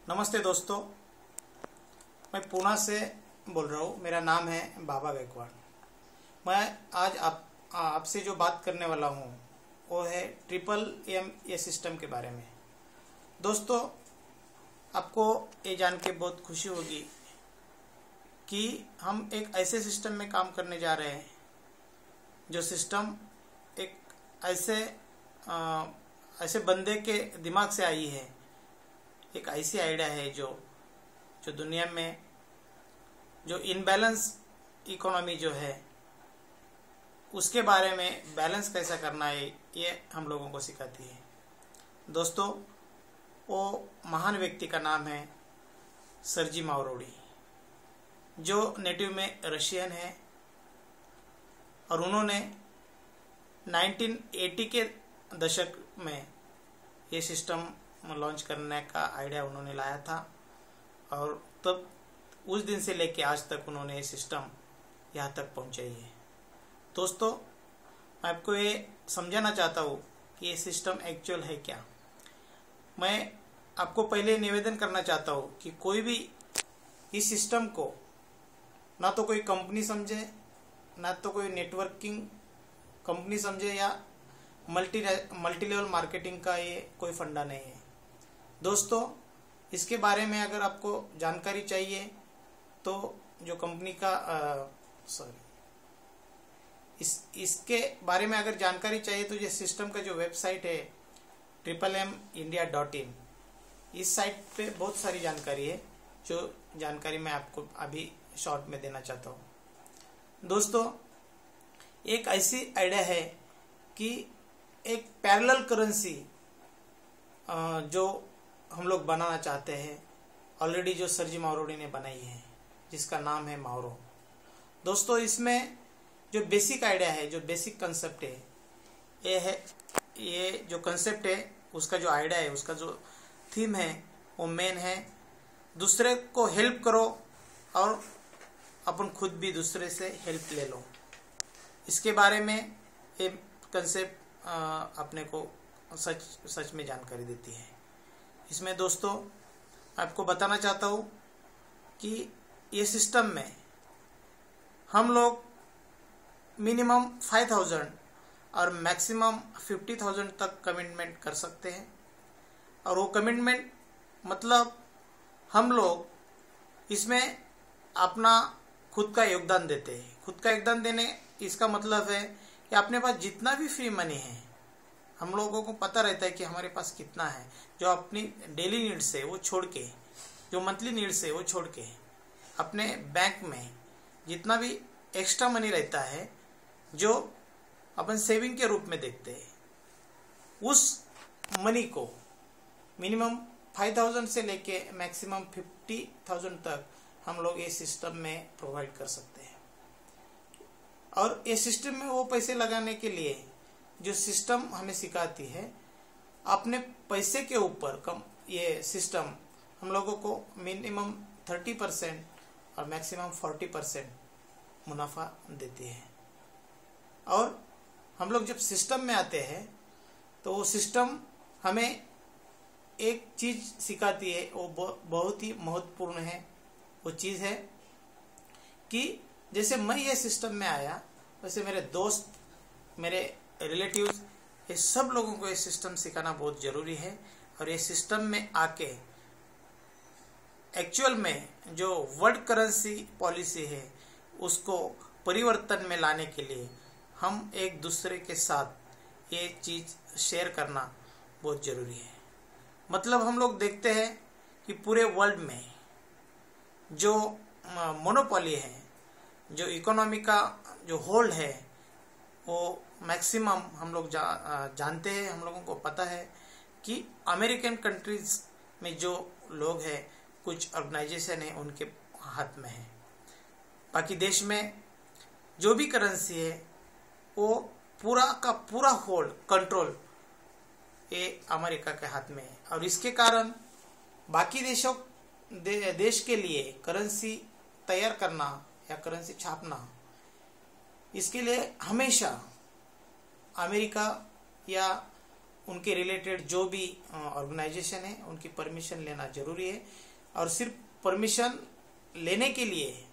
नमस्ते दोस्तों, मैं पुणे से बोल रहा हूँ। मेरा नाम है बाबा गायकवाड़। मैं आज आपसे जो बात करने वाला हूँ वो है MMM सिस्टम के बारे में। दोस्तों, आपको ये जान के बहुत खुशी होगी कि हम एक ऐसे सिस्टम में काम करने जा रहे हैं जो सिस्टम एक ऐसे बंदे के दिमाग से आई है। एक ऐसी आइडिया है जो दुनिया में जो इनबैलेंस इकोनॉमी जो है उसके बारे में बैलेंस कैसा करना है ये हम लोगों को सिखाती है। दोस्तों, वो महान व्यक्ति का नाम है सर्जी मावरोडी, जो नेटिव में रशियन है और उन्होंने 1980 के दशक में ये सिस्टम लॉन्च करने का आइडिया उन्होंने लाया था और तब उस दिन से लेके आज तक उन्होंने ये सिस्टम यहाँ तक पहुँचाई है। दोस्तों, मैं आपको ये समझाना चाहता हूँ कि ये सिस्टम एक्चुअल है क्या। मैं आपको पहले निवेदन करना चाहता हूँ कि कोई भी इस सिस्टम को ना तो कोई कंपनी समझे, ना तो कोई नेटवर्किंग कंपनी समझे या मल्टी लेवल मार्केटिंग का ये कोई फंडा नहीं है। दोस्तों, इसके बारे में अगर आपको जानकारी चाहिए तो जो कंपनी का इसके बारे में अगर जानकारी चाहिए तो ये सिस्टम का जो वेबसाइट है MMMindia.in, इस साइट पे बहुत सारी जानकारी है, जो जानकारी मैं आपको अभी शॉर्ट में देना चाहता हूँ। दोस्तों, एक ऐसी आइडिया है कि एक पैरेलल करेंसी जो हम लोग बनाना चाहते हैं, ऑलरेडी जो सर्जी मावरोडी ने बनाई है, जिसका नाम है मावरो। दोस्तों, इसमें जो बेसिक आइडिया है, जो बेसिक कंसेप्ट है, ये जो कंसेप्ट है उसका जो आइडिया है, उसका जो थीम है वो मेन है दूसरे को हेल्प करो और अपन खुद भी दूसरे से हेल्प ले लो। इसके बारे में ये कंसेप्ट अपने को सच में जानकारी देती है। इसमें दोस्तों आपको बताना चाहता हूँ कि ये सिस्टम में हम लोग मिनिमम 5,000 और मैक्सिमम 50,000 तक कमिटमेंट कर सकते हैं। और वो कमिटमेंट मतलब हम लोग इसमें अपना खुद का योगदान देते हैं। खुद का योगदान देने इसका मतलब है कि अपने पास जितना भी फ्री मनी है, हम लोगों को पता रहता है कि हमारे पास कितना है, जो अपनी डेली नीड्स है वो छोड़ के, जो मंथली नीड्स है वो छोड़ के, अपने बैंक में जितना भी एक्स्ट्रा मनी रहता है जो अपन सेविंग के रूप में देखते हैं, उस मनी को मिनिमम 5,000 से लेके मैक्सिमम 50,000 तक हम लोग ये सिस्टम में प्रोवाइड कर सकते हैं। और ये सिस्टम में वो पैसे लगाने के लिए जो सिस्टम हमें सिखाती है, अपने पैसे के ऊपर कम ये सिस्टम हम लोगों को मिनिमम 30% और मैक्सिमम 40% मुनाफा देती है। और हम लोग जब सिस्टम में आते हैं तो वो सिस्टम हमें एक चीज सिखाती है, वो बहुत ही महत्वपूर्ण है। वो चीज है कि जैसे मैं ये सिस्टम में आया, वैसे मेरे दोस्त, मेरे रिलेटिव्स, ये सब लोगों को ये सिस्टम सिखाना बहुत जरूरी है। और ये सिस्टम में आके एक्चुअल में जो वर्ल्ड करेंसी पॉलिसी है उसको परिवर्तन में लाने के लिए हम एक दूसरे के साथ ये चीज शेयर करना बहुत जरूरी है। मतलब हम लोग देखते हैं कि पूरे वर्ल्ड में जो मोनोपोली है, जो इकोनॉमी का जो होल्ड है, वो मैक्सिमम हम लोग जानते हैं। हम लोगों को पता है कि अमेरिकन कंट्रीज में जो लोग हैं, कुछ ऑर्गेनाइजेशन है उनके हाथ में है। बाकी देश में जो भी करेंसी है वो पूरा का पूरा होल्ड, कंट्रोल ये अमेरिका के हाथ में है। और इसके कारण बाकी देश के लिए करेंसी तैयार करना या करेंसी छापना, इसके लिए हमेशा अमेरिका या उनके रिलेटेड जो भी ऑर्गेनाइजेशन है उनकी परमिशन लेना जरूरी है। और सिर्फ परमिशन लेने के लिए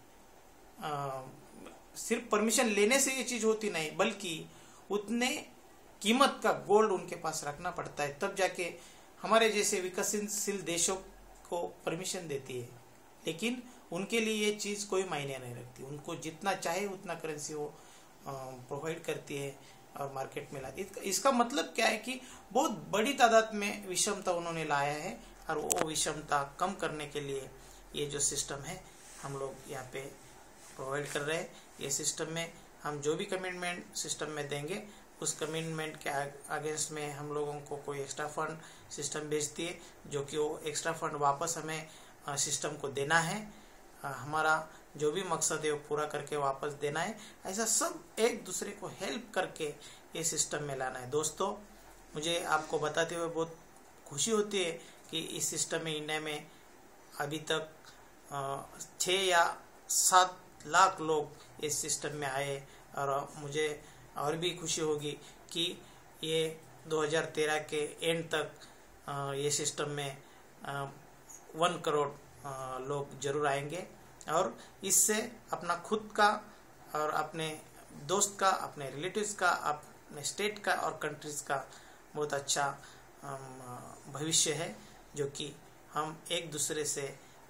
सिर्फ परमिशन लेने से ये चीज होती नहीं, बल्कि उतने कीमत का गोल्ड उनके पास रखना पड़ता है, तब जाके हमारे जैसे विकसनशील देशों को परमिशन देती है। लेकिन उनके लिए ये चीज कोई मायने नहीं रखती, उनको जितना चाहे उतना करेंसी वो प्रोवाइड करती है और मार्केट में लाती है। इसका मतलब क्या है कि बहुत बड़ी तादाद में विषमता उन्होंने लाया है, और वो विषमता कम करने के लिए ये जो सिस्टम है हम लोग यहाँ पे प्रोवाइड कर रहे हैं। ये सिस्टम में हम जो भी कमिटमेंट सिस्टम में देंगे, उस कमिटमेंट के अगेंस्ट में हम लोगों को कोई एक्स्ट्रा फंड सिस्टम भेजती है, जो कि वो एक्स्ट्रा फंड वापस हमें सिस्टम को देना है। हमारा जो भी मकसद है वो पूरा करके वापस देना है। ऐसा सब एक दूसरे को हेल्प करके ये सिस्टम में लाना है। दोस्तों, मुझे आपको बताते हुए बहुत खुशी होती है कि इस सिस्टम में इंडिया में अभी तक 6 या 7 लाख लोग इस सिस्टम में आए, और मुझे और भी खुशी होगी कि ये 2013 के एंड तक ये सिस्टम में 1 करोड़ लोग जरूर आएंगे, और इससे अपना खुद का और अपने दोस्त का, अपने रिलेटिव्स का, अपने स्टेट का और कंट्रीज का बहुत अच्छा भविष्य है, जो कि हम एक दूसरे से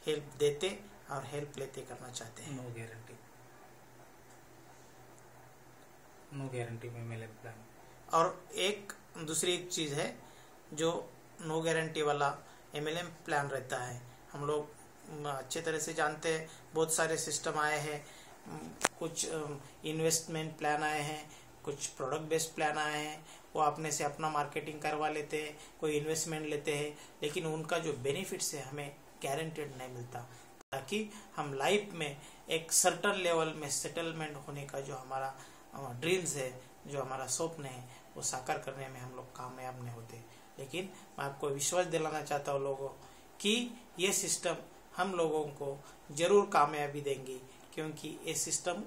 हेल्प देते और हेल्प लेते करना चाहते हैं। नो गारंटी में MLM प्लान। और एक दूसरी चीज है जो नो गारंटी वाला MLM प्लान रहता है। हम लोग अच्छे तरह से जानते हैं, बहुत सारे सिस्टम आए हैं, कुछ इन्वेस्टमेंट प्लान आए हैं, कुछ प्रोडक्ट बेस्ड प्लान आए हैं। वो अपने से अपना मार्केटिंग करवा लेते हैं, कोई इन्वेस्टमेंट लेते हैं, लेकिन उनका जो बेनिफिट्स है हमें गारंटेड नहीं मिलता, ताकि हम लाइफ में एक सर्टन लेवल में सेटलमेंट होने का जो हमारा ड्रीम्स है, जो हमारा स्वप्न है, वो साकार करने में हम लोग कामयाब नहीं होते। लेकिन मैं आपको विश्वास दिलाना चाहता हूँ लोगों कि ये सिस्टम हम लोगों को जरूर कामयाबी देंगी, क्योंकि ये सिस्टम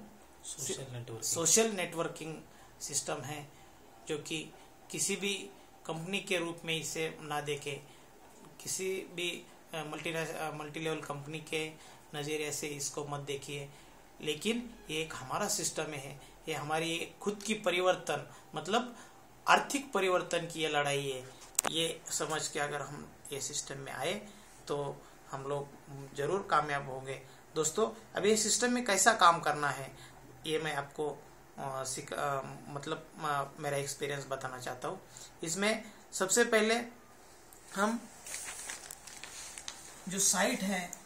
सोशल नेटवर्किंग सिस्टम है, जो कि किसी भी कंपनी के रूप में इसे ना देखे, किसी भी मल्टी लेवल कंपनी के नज़रिए से इसको मत देखिए। लेकिन ये एक हमारा सिस्टम है, ये हमारी खुद की परिवर्तन, मतलब आर्थिक परिवर्तन की ये लड़ाई है। ये समझ के अगर हम ये सिस्टम में आए तो हम लोग जरूर कामयाब होंगे। दोस्तों, अब ये सिस्टम में कैसा काम करना है ये मैं आपको मेरा एक्सपीरियंस बताना चाहता हूँ। इसमें सबसे पहले हम जो साइट है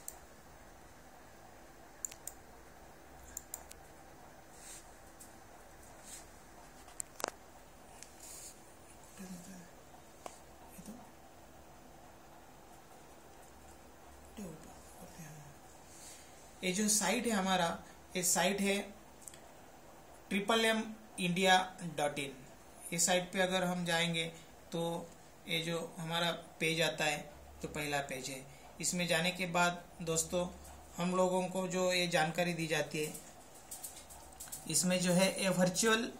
ये जो साइट है हमारा, ये साइट है MMMindia.in। इस साइट पे अगर हम जाएंगे तो ये जो हमारा पेज आता है, तो पहला पेज है। इसमें जाने के बाद दोस्तों हम लोगों को जो ये जानकारी दी जाती है, इसमें जो है ये वर्चुअल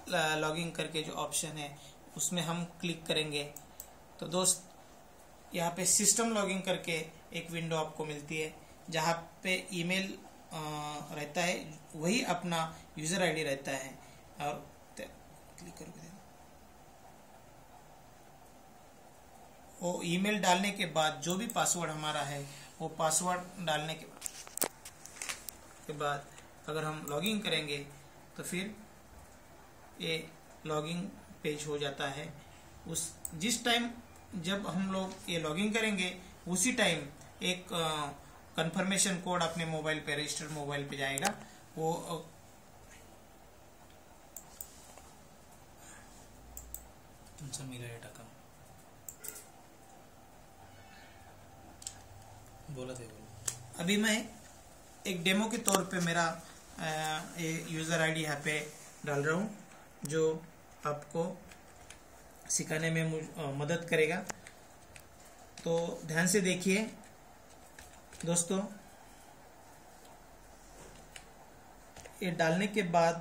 लॉगिंग करके जो ऑप्शन है उसमें हम क्लिक करेंगे तो दोस्त यहाँ पे सिस्टम लॉगिंग करके एक विंडो आपको मिलती है, जहाँ पे ईमेल रहता है, वही अपना यूजर आईडी रहता है, और क्लिक करके वो ईमेल डालने के बाद जो भी पासवर्ड हमारा है वो पासवर्ड डालने के बाद अगर हम लॉगिन करेंगे तो फिर ये लॉगिन पेज हो जाता है। जिस टाइम जब हम लोग ये लॉगिन करेंगे उसी टाइम एक कंफर्मेशन कोड अपने मोबाइल पे, रजिस्टर्ड मोबाइल पे जाएगा। वो तुमसे मिला है टका बोला थे। अभी मैं एक डेमो के तौर पे मेरा ये यूजर आईडी यहाँ पे डाल रहा हूँ, जो आपको सिखाने में मदद करेगा। तो ध्यान से देखिए दोस्तों, ये डालने के बाद